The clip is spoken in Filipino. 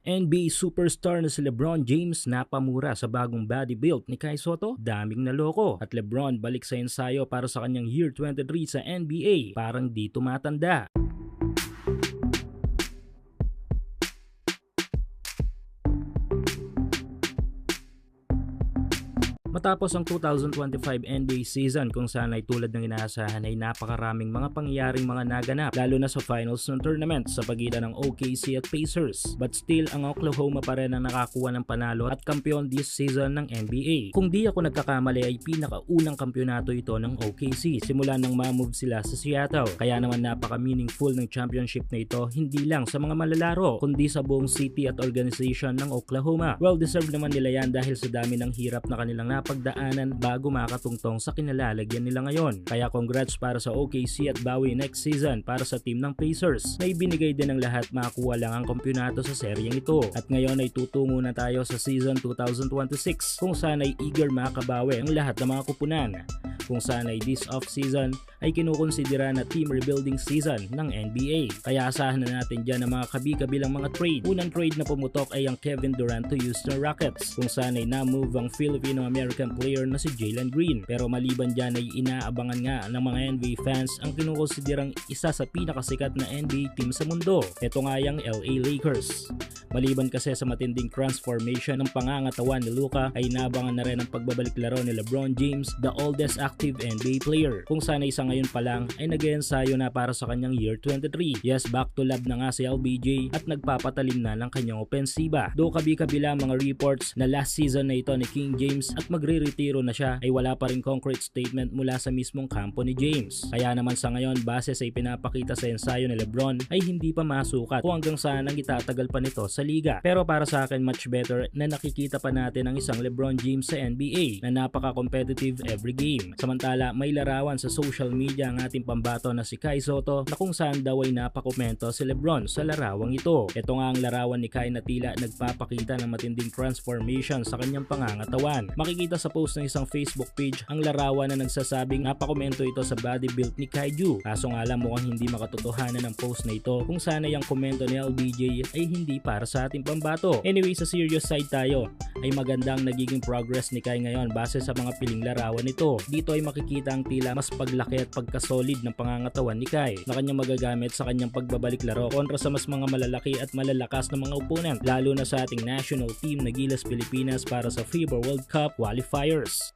NBA superstar na si LeBron James napamura sa bagong body build ni Kai Sotto, daming naloko. At LeBron balik sa ensayo para sa kanyang year 23 sa NBA, parang di tumatanda. Matapos ang 2025 NBA season kung saan ay tulad ng inaasahan ay napakaraming mga pangyayaring mga naganap lalo na sa finals ng tournament sa pagitan ng OKC at Pacers. But still, ang Oklahoma pa rin ang nakakuha ng panalo at kampiyon this season ng NBA. Kung di ako nagkakamali ay pinakaunang kampyonato ito ng OKC simula nang ma-move sila sa Seattle. Kaya naman napaka-meaningful ng championship na ito hindi lang sa mga malalaro kundi sa buong city at organization ng Oklahoma. Well-deserved naman nila yan dahil sa dami ng hirap na kanilang pagdaanan bago makatungtong sa kinalalagyan nila ngayon. Kaya congrats para sa OKC at bawi next season para sa team ng Pacers na ibinigay din ng lahat makakuha lang ang kampyonato sa seryeng ito. At ngayon ay tutungo na tayo sa season 2026 kung saan ay eager makabawi ang lahat ng mga kupunan. Kung saan ay this off-season ay kinukonsidera na team rebuilding season ng NBA. Kaya asahan na natin dyan ang mga kabi-kabilang mga trade. Unang trade na pumutok ay ang Kevin Durant to Houston Rockets kung saan ay na-move ang Filipino-American player na si Jalen Green. Pero maliban dyan ay inaabangan nga ng mga NBA fans ang kinukonsiderang isa sa pinakasikat na NBA team sa mundo. Ito nga yung LA Lakers. Maliban kasi sa matinding transformation ng pangangatawan ni Luka ay inaabangan na rin ang pagbabalik laro ni LeBron James, the oldest active NBA player. Kung sana isa ngayon pa lang ay nag-eensayo na para sa kanyang year 23. Yes, back to lab na nga si LBJ at nagpapatalim na ng kanyang opensiba. Do kabi-kabila mga reports na last season na ito ni King James at magre-retiro na siya ay wala pa rin concrete statement mula sa mismong kampo ni James. Kaya naman sa ngayon base sa ipinapakita sa ensayo ni LeBron ay hindi pa masukat kung hanggang saan ang itatagal pa nito sa liga. Pero para sa akin much better na nakikita pa natin ang isang LeBron James sa NBA na napaka-competitive every game. Samantala may larawan sa social media ang ating pambato na si Kai Sotto na kung saan daw ay napakomento si LeBron sa larawang ito. Ito nga ang larawan ni Kai na tila nagpapakita ng matinding transformation sa kanyang pangangatawan. Makikita sa post ng isang Facebook page ang larawan na nagsasabing napakomento ito sa body build ni Kaiju. Kaso nga lang mukhang hindi makatotohanan ng post na ito kung sana yung komento ni LBJ ay hindi para sa ating pambato. Anyway, sa serious side tayo ay magandang nagiging progress ni Kai ngayon base sa mga piling larawan nito. Dito ay makikita ang tila mas paglaki at pagkasolid ng pangangatawan ni Kai na kanyang magagamit sa kanyang pagbabalik laro kontra sa mas mga malalaki at malalakas na mga opponent lalo na sa ating national team na Gilas Pilipinas para sa FIBA World Cup qualifiers.